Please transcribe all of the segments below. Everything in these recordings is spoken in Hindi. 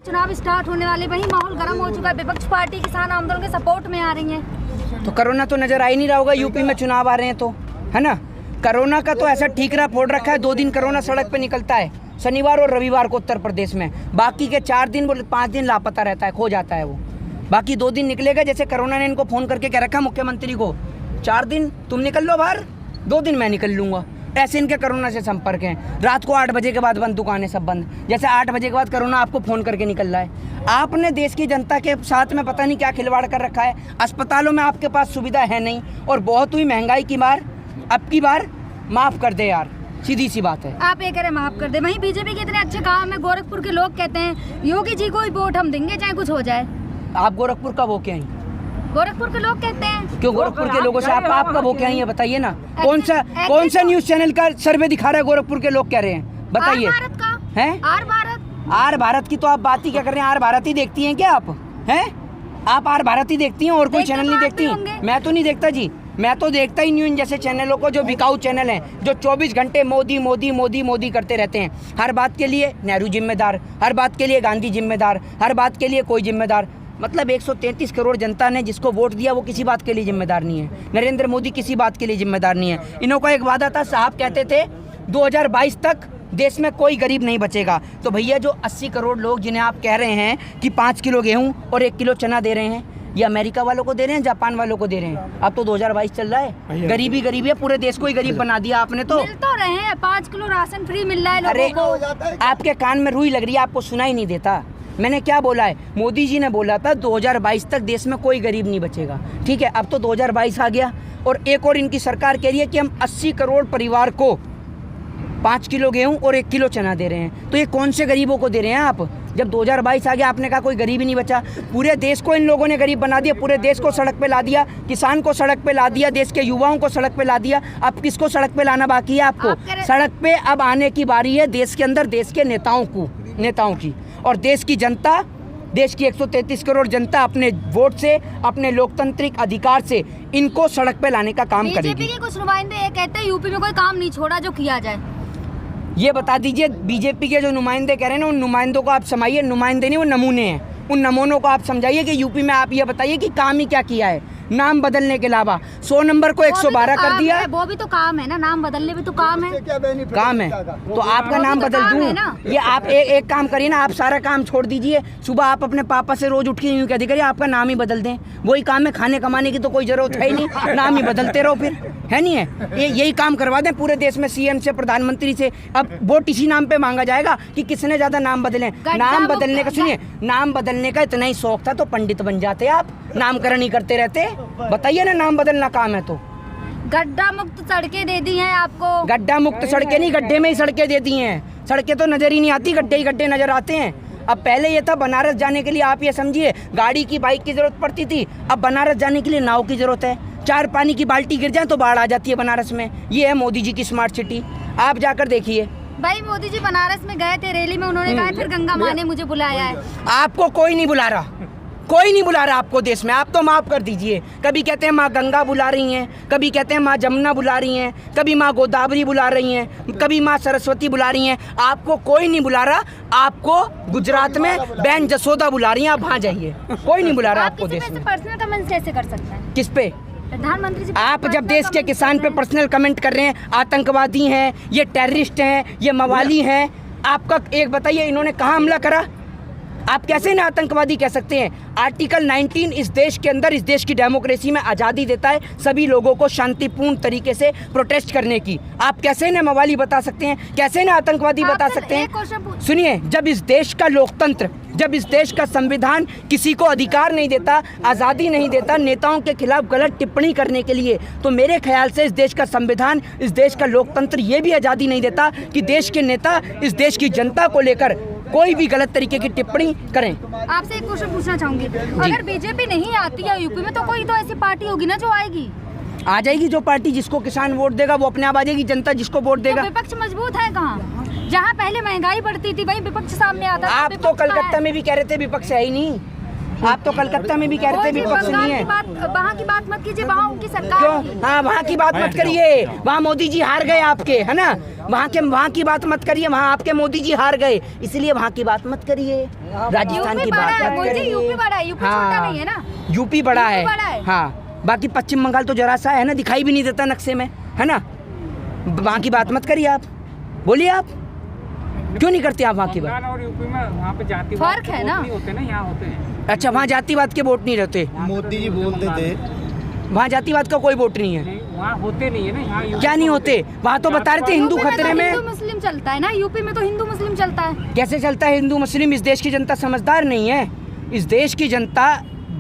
चुनाव स्टार्ट होने वाले, वही माहौल गर्म हो चुका है। विपक्ष पार्टी किसान आंदोलन के सपोर्ट में आ रही है। तो कोरोना तो नजर आ ही नहीं रहा होगा, यूपी में चुनाव आ रहे हैं तो, है ना। कोरोना का तो ऐसा ठीकरा फोड़ रखा है, 2 दिन कोरोना सड़क पे निकलता है, शनिवार और रविवार को उत्तर प्रदेश में। बाकी के 4 दिन 5 दिन लापता रहता है, खो जाता है वो। बाकी 2 दिन निकलेगा। जैसे कोरोना ने इनको फोन करके कह रखा मुख्यमंत्री को, 4 दिन तुम निकल लो बाहर, 2 दिन मैं निकल लूंगा। ऐसे इनके कोरोना से संपर्क हैं। रात को 8 बजे के बाद बंद, दुकानें सब बंद। जैसे 8 बजे के बाद कोरोना आपको फ़ोन करके निकल रहा है। आपने देश की जनता के साथ में पता नहीं क्या खिलवाड़ कर रखा है। अस्पतालों में आपके पास सुविधा है नहीं, और बहुत हुई महंगाई की मार। अब की बार माफ़ कर दे यार, सीधी सी बात है। आप ये कह रहे माफ कर दे, वहीं बीजेपी के इतने अच्छे काम है। गोरखपुर के लोग कहते हैं योगी जी को ही वोट हम देंगे चाहे कुछ हो जाए। आप गोरखपुर कब होके आई? गोरखपुर के लोग कहते हैं। क्यों गोरखपुर के लोगों से आप कब होके आई है बताइए ना। कौन सा न्यूज़ चैनल का सर्वे दिखा रहा है गोरखपुर के लोग कह रहे हैं, बताइए। भारत का है आर भारत की तो आप बात ही क्या कर रहे हैं। आर भारत ही देखती हैं क्या आप? हैं आप आर भारत ही देखती हैं और कोई चैनल नहीं देखती? मैं तो नहीं देखता जी, मैं तो देखता ही नहीं हूँ इन जैसे चैनलों को, जो बिकाऊ चैनल हैं, जो 24 घंटे मोदी मोदी मोदी मोदी करते रहते हैं। हर बात के लिए नेहरू जिम्मेदार, हर बात के लिए गांधी जिम्मेदार, हर बात के लिए कोई जिम्मेदार। मतलब 133 करोड़ जनता ने जिसको वोट दिया वो किसी बात के लिए जिम्मेदार नहीं है। नरेंद्र मोदी किसी बात के लिए जिम्मेदार नहीं है। इन्हों का एक वादा था, साहब कहते थे 2022 तक देश में कोई गरीब नहीं बचेगा। तो भैया जो 80 करोड़ लोग जिन्हें आप कह रहे हैं कि 5 किलो गेहूं और 1 किलो चना दे रहे हैं, ये अमेरिका वालों को दे रहे हैं, जापान वालों को दे रहे हैं। अब तो 2022 चल रहा है, गरीबी गरीबी है, पूरे देश को ही गरीब बना दिया आपने। तो मिल तो रहे हैं, 5 किलो राशन फ्री मिल रहा है लोगों को। आपके कान में रुई लग रही है, आपको सुनाई नहीं देता। मैंने क्या बोला है? मोदी जी ने बोला था 2022 तक देश में कोई गरीब नहीं बचेगा। ठीक है, अब तो 2022 आ गया और एक और इनकी सरकार कह रही है कि हम 80 करोड़ परिवार को 5 किलो गेहूं और 1 किलो चना दे रहे हैं। तो ये कौन से गरीबों को दे रहे हैं आप? जब 2022 आ गया आपने कहा कोई गरीब ही नहीं बचा। पूरे देश को इन लोगों ने गरीब बना दिया, पूरे देश को सड़क पे ला दिया, किसान को सड़क पे ला दिया, देश के युवाओं को सड़क पे ला दिया। अब किसको सड़क पे लाना बाकी है आपको? सड़क पे अब आने की बारी है देश के अंदर देश के नेताओं की। और देश की जनता, देश की 133 करोड़ जनता अपने वोट से, अपने लोकतांत्रिक अधिकार से इनको सड़क पे लाने का काम करेगी। बीजेपी के कुछ नुमाइंदे ये कहते हैं यूपी में कोई काम नहीं छोड़ा जो किया जाए। ये बता दीजिए, बीजेपी के जो नुमाइंदे कह रहे हैं ना, उन नुमाइंदों को आप समझाइए। नुमाइंदे नहीं, वो नमूने हैं। उन नमूनों को आप समझाइए कि यूपी में आप ये बताइए कि काम ही क्या किया है, नाम बदलने के अलावा। 100 नंबर को 112 कर दिया। वो भी तो काम है ना, नाम बदलने भी तो काम है। काम है तो आपका नाम बदल दूं? ये आप एक काम करिए ना, आप सारा काम छोड़ दीजिए। सुबह आप अपने पापा से रोज उठ के यूँ कहते करिए आपका नाम ही बदल दें। वही काम है, खाने कमाने की तो कोई जरूरत है ही नहीं, नाम ही बदलते रहो फिर, है नहीं है? यही काम करवा दें पूरे देश में, सीएम से, प्रधानमंत्री से। अब वोट इसी नाम पे मांगा जाएगा कि किसने ज्यादा नाम बदले। नाम बदलने का, सुनिए, नाम बदलने का इतना ही शौक था तो पंडित बन जाते आप, नामकरण ही करते रहते। बताइए ना, नाम बदलना काम है तो। गड्ढा मुक्त सड़कें दे दी हैं आपको। गड्ढा मुक्त सड़कें नहीं, गड्ढे में ही सड़कें दे दी हैं। सड़कें तो नजर ही नहीं आती, गड्ढे ही गड्ढे नजर आते हैं। अब पहले ये था बनारस जाने के लिए आप ये समझिए गाड़ी की, बाइक की जरूरत पड़ती थी। अब बनारस जाने के लिए नाव की जरूरत है। 4 पानी की बाल्टी गिर जाए तो बाढ़ आ जाती है बनारस में। ये है मोदी जी की स्मार्ट सिटी, आप जाकर देखिए। भाई मोदी जी बनारस में गए थे रैली में, उन्होंने कहा फिर गंगा माँ ने मुझे बुलाया है। आपको कोई नहीं बुला रहा, कोई नहीं बुला रहा आपको देश में। आप तो माफ़ कर दीजिए, कभी कहते हैं माँ गंगा बुला रही हैं, कभी कहते हैं माँ जमुना बुला रही हैं, कभी माँ गोदावरी बुला रही हैं, कभी माँ सरस्वती बुला रही हैं। आपको कोई नहीं बुला रहा। आपको गुजरात में बहन जसोदा बुला रही हैं, आप वहाँ जाइए। कोई नहीं बुला रहा आपको देश में। पर्सनल कमेंट कैसे कर सकते हैं? किस पे? प्रधानमंत्री जी। आप जब देश के किसान पे पर्सनल कमेंट कर रहे हैं, आतंकवादी हैं, ये टेररिस्ट हैं, ये मवाली हैं, आपका एक बताइए इन्होंने कहाँ हमला करा? आप कैसे ना आतंकवादी कह सकते हैं? आर्टिकल 19 इस देश के अंदर, इस देश की डेमोक्रेसी में आज़ादी देता है सभी लोगों को शांतिपूर्ण तरीके से प्रोटेस्ट करने की। आप कैसे ना मवाली बता सकते हैं, कैसे ना आतंकवादी बता सकते हैं? सुनिए, जब इस देश का लोकतंत्र, जब इस देश का संविधान किसी को अधिकार नहीं देता, आज़ादी नहीं देता नेताओं के खिलाफ गलत टिप्पणी करने के लिए, तो मेरे ख्याल से इस देश का संविधान, इस देश का लोकतंत्र ये भी आज़ादी नहीं देता कि देश के नेता इस देश की जनता को लेकर कोई भी गलत तरीके की टिप्पणी करें। आपसे एक क्वेश्चन पूछना चाहूंगी, अगर बीजेपी नहीं आती है यूपी में तो कोई तो ऐसी पार्टी होगी ना जो आएगी? आ जाएगी जो पार्टी, जिसको किसान वोट देगा वो अपने आप आ जाएगी। जनता जिसको वोट देगा। तो विपक्ष मजबूत है कहाँ? जहाँ पहले महंगाई बढ़ती थी वहीं विपक्ष सामने आता। आप तो कलकत्ता में भी कह रहे थे विपक्ष है ही नहीं। आप तो कलकत्ता में भी कह रहे थे विपक्ष नहीं है। वहाँ की बात मत कीजिए, वहाँ उनकी सरकार क्यों? है। हाँ, वहाँ की बात मत करिए, वहाँ मोदी जी हार गए आपके, है ना। वहाँ की बात मत करिए, वहाँ आपके मोदी जी हार गए, इसलिए वहाँ की बात मत करिए। राजस्थान की बात मत करिए। यूपी बड़ा है, यूपी छोटा नहीं है ना। यूपी बड़ा है, हाँ। बाकी पश्चिम बंगाल तो जरा सा है ना, दिखाई भी नहीं देता नक्शे में, है ना। वहाँ की बात मत करिए आप, बोलिए आप क्यों नहीं करते आप वहाँ की बात? और यूपी में वहाँ पे जातिवाद फर्क है ना, होते ना, यहाँ होते हैं। अच्छा, वहाँ जातिवाद के वोट नहीं रहते। मोदी जी बोलते थे वहाँ जातिवाद का कोई वोट नहीं है। वहाँ होते नहीं है ना, यहाँ क्या नहीं होते? वहाँ तो बता रहे थे हिंदू खतरे में। हिंदू मुस्लिम चलता है ना, यूपी में तो हिंदू मुस्लिम चलता है। कैसे चलता है हिंदू मुस्लिम? इस देश की जनता समझदार नहीं है। इस देश की जनता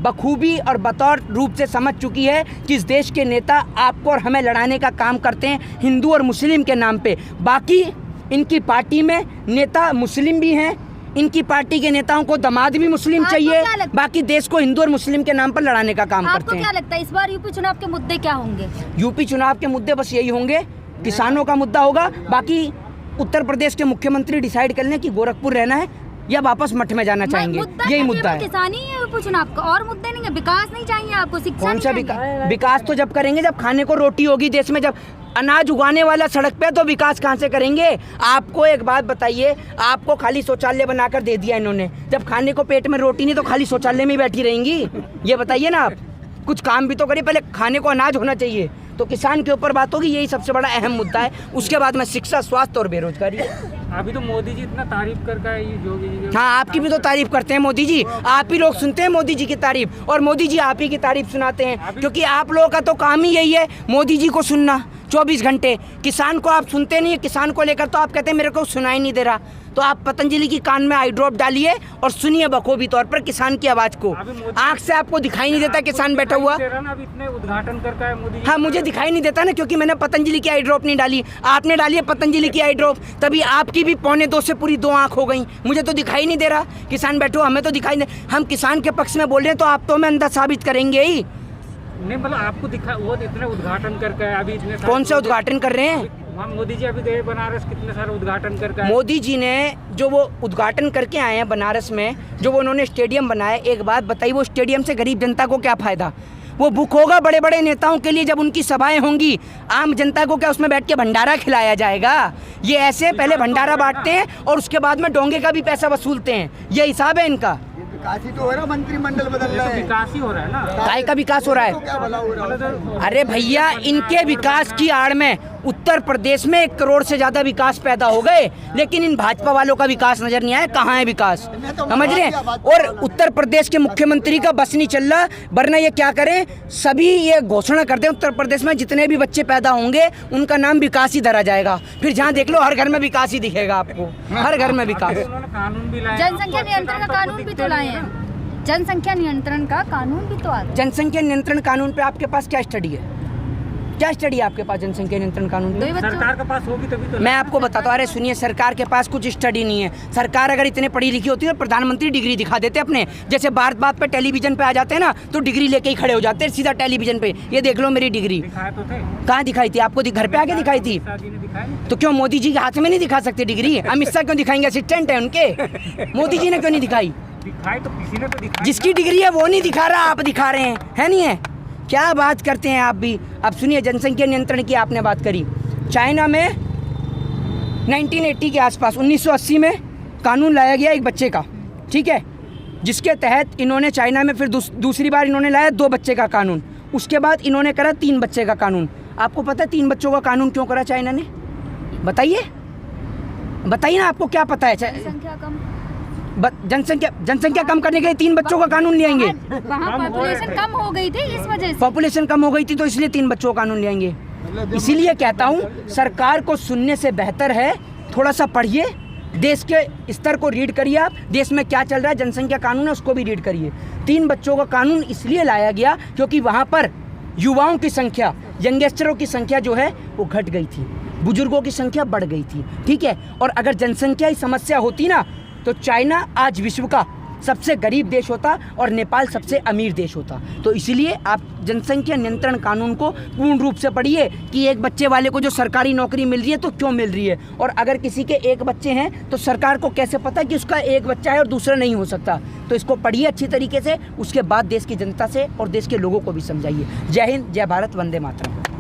बखूबी और बतौर रूप से समझ चुकी है कि इस देश के नेता आपको और हमें लड़ाने का काम करते हैं हिंदू और मुस्लिम के नाम पे। बाकी इनकी पार्टी में नेता मुस्लिम भी हैं, इनकी पार्टी के नेताओं को दामाद भी मुस्लिम चाहिए, बाकी देश को हिंदू और मुस्लिम के नाम पर लड़ाने का काम करते हैं। आपको क्या लगता है इस बार यूपी चुनाव के मुद्दे क्या होंगे? यूपी चुनाव के मुद्दे बस यही होंगे, किसानों का मुद्दा होगा। बाकी उत्तर प्रदेश के मुख्यमंत्री डिसाइड कर लें कि गोरखपुर रहना है या वापस मठ में जाना चाहेंगे, यही मुद्दा है। किसानी है यूपी चुनाव का, और मुद्दे नहीं है। विकास नहीं चाहिए आपको, शिक्षा कौन सा नहीं चाहिए। विकास तो जब करेंगे जब खाने को रोटी होगी देश में, जब अनाज उगाने वाला सड़क पे, तो विकास कहाँ से करेंगे? आपको एक बात बताइए, आपको खाली शौचालय बनाकर दे दिया इन्होंने, जब खाने को पेट में रोटी नहीं तो खाली शौचालय में ही बैठी रहेंगी? ये बताइए ना आप, कुछ काम भी तो करिए। पहले खाने को अनाज होना चाहिए, तो किसान के ऊपर बात होगी, यही सबसे बड़ा अहम मुद्दा है। उसके बाद में शिक्षा, स्वास्थ्य और बेरोजगारी। अभी तो मोदी जी इतना तारीफ करके ये योगी जी। हाँ, आपकी भी तो तारीफ करते हैं मोदी जी, आप ही लोग सुनते हैं मोदी जी की तारीफ, और मोदी जी आप ही की तारीफ सुनाते हैं, क्योंकि आप लोगों का तो काम ही यही है मोदी जी को सुनना 24 घंटे। किसान को आप सुनते नहीं है, किसान को लेकर तो आप कहते हैं मेरे को सुनाई नहीं दे रहा। तो आप पतंजलि की कान में आई ड्रॉप डालिए और सुनिए बखूबी तौर पर किसान की आवाज़ को। आँख से आपको दिखाई नहीं देता किसान बैठा हुआ? इतने उद्घाटन करके है मोदी जी। हाँ, मुझे दिखाई नहीं देता ना, क्योंकि मैंने पतंजलि की आई ड्रॉप नहीं डाली, आपने डाली है पतंजलि की आई ड्रॉप, तभी आपकी भी 1.25 से पूरी 2 आँख हो गई। मुझे तो दिखाई नहीं दे रहा किसान बैठो, हमें तो दिखाई नहीं। हम किसान के पक्ष में बोल रहे हैं तो आप तो हमें अंधा साबित करेंगे ही नहीं। मतलब आपको दिखा, वो इतने उद्घाटन करके अभी इतने कौन से उद्घाटन कर रहे हैं? वहाँ मोदी जी अभी गए बनारस, कितने सारे उद्घाटन करके। मोदी जी ने जो वो उद्घाटन करके आए हैं बनारस में, जो वो उन्होंने स्टेडियम बनाया, एक बात बताइए, वो स्टेडियम से गरीब जनता को क्या फ़ायदा? वो बुक होगा बड़े बड़े नेताओं के लिए, जब उनकी सभाएं होंगी, आम जनता को क्या उसमें बैठ के भंडारा खिलाया जाएगा? ये ऐसे पहले भंडारा बांटते हैं और उसके बाद में डोंगे का भी पैसा वसूलते हैं, ये हिसाब है इनका। विकास ही तो हो रहा, मंत्रिमंडल बदल रहा है। विकास ही हो रहा है ना। काय का विकास हो रहा है? क्या भला हो रहा है? अरे भैया, इनके विकास की आड़ में उत्तर प्रदेश में 1 करोड़ से ज्यादा विकास पैदा हो गए, लेकिन इन भाजपा वालों का विकास नजर नहीं आया। कहाँ है विकास, समझ रहे हैं? और उत्तर प्रदेश के मुख्यमंत्री का बस नहीं चल रहा, वरना ये क्या करें, सभी ये घोषणा कर दें उत्तर प्रदेश में जितने भी बच्चे पैदा होंगे उनका नाम विकास ही धरा जाएगा। फिर जहाँ देख लो हर घर में विकास ही दिखेगा आपको, हर घर में विकास। कानून भी लाए, जनसंख्या नियंत्रण का कानून भी तो लाए हैं। जनसंख्या नियंत्रण का कानून भी तो आ गया। जनसंख्या नियंत्रण कानून पे आपके पास क्या स्टडी है? क्या स्टडी है आपके पास जनसंख्या नियंत्रण कानून पे? सरकार के पास होगी तभी तो। मैं आपको बताता हूँ, अरे सुनिए, सरकार के पास कुछ स्टडी नहीं है। सरकार अगर इतने पढ़ी लिखी होती है तो प्रधानमंत्री डिग्री दिखा देते अपने, जैसे बात बात पे टेलीविजन पे आ जाते हैं ना, तो डिग्री लेके ही खड़े हो जाते हैं सीधा टेलीविजन पे, ये देख लो मेरी डिग्री। दिखाए तो थे। कहाँ दिखाई थी आपको? घर पे आके दिखाई थी? तो क्यों मोदी जी के हाथ में नहीं दिखा सकते डिग्री? अमित शाह क्यों दिखाएंगे? असिस्टेंट है उनके। मोदी जी ने क्यों नहीं दिखाई? दिखाई तो किसी ने तो दिखाई। जिसकी डिग्री है वो नहीं दिखा रहा, आप दिखा रहे हैं, है नहीं है? क्या बात करते हैं आप भी। अब सुनिए, जनसंख्या नियंत्रण की आपने बात करी। चाइना में 1980 के आसपास 1980 में कानून लाया गया एक बच्चे का, ठीक है, जिसके तहत इन्होंने चाइना में फिर दूसरी बार इन्होंने लाया 2 बच्चे का कानून। उसके बाद इन्होंने करा 3 बच्चे का कानून। आपको पता है 3 बच्चों का कानून क्यों करा चाइना ने? बताइए, बताइए ना, आपको क्या पता है? जनसंख्या कम, जनसंख्या कम करने के लिए 3 बच्चों का कानून ले आएंगे। वहाँ पॉपुलेशन कम हो गई थी, इस वजह से। पॉपुलेशन कम हो गई थी तो इसलिए 3 बच्चों का कानून ले आएंगे। इसीलिए कहता हूँ, सरकार को सुनने से बेहतर है थोड़ा सा पढ़िए, देश के स्तर को रीड करिए, आप देश में क्या चल रहा है, जनसंख्या कानून है उसको भी रीड करिए। 3 बच्चों का कानून इसलिए लाया गया क्योंकि वहाँ पर युवाओं की संख्या, यंगस्टरों की संख्या जो है वो घट गई थी, बुजुर्गों की संख्या बढ़ गई थी, ठीक है। और अगर जनसंख्या की समस्या होती ना, तो चाइना आज विश्व का सबसे गरीब देश होता और नेपाल सबसे अमीर देश होता। तो इसलिए आप जनसंख्या नियंत्रण कानून को पूर्ण रूप से पढ़िए कि एक बच्चे वाले को जो सरकारी नौकरी मिल रही है तो क्यों मिल रही है, और अगर किसी के एक बच्चे हैं तो सरकार को कैसे पता कि उसका एक बच्चा है और दूसरा नहीं हो सकता। तो इसको पढ़िए अच्छी तरीके से, उसके बाद देश की जनता से और देश के लोगों को भी समझाइए। जय हिंद, जय भारत, वंदे मातरम।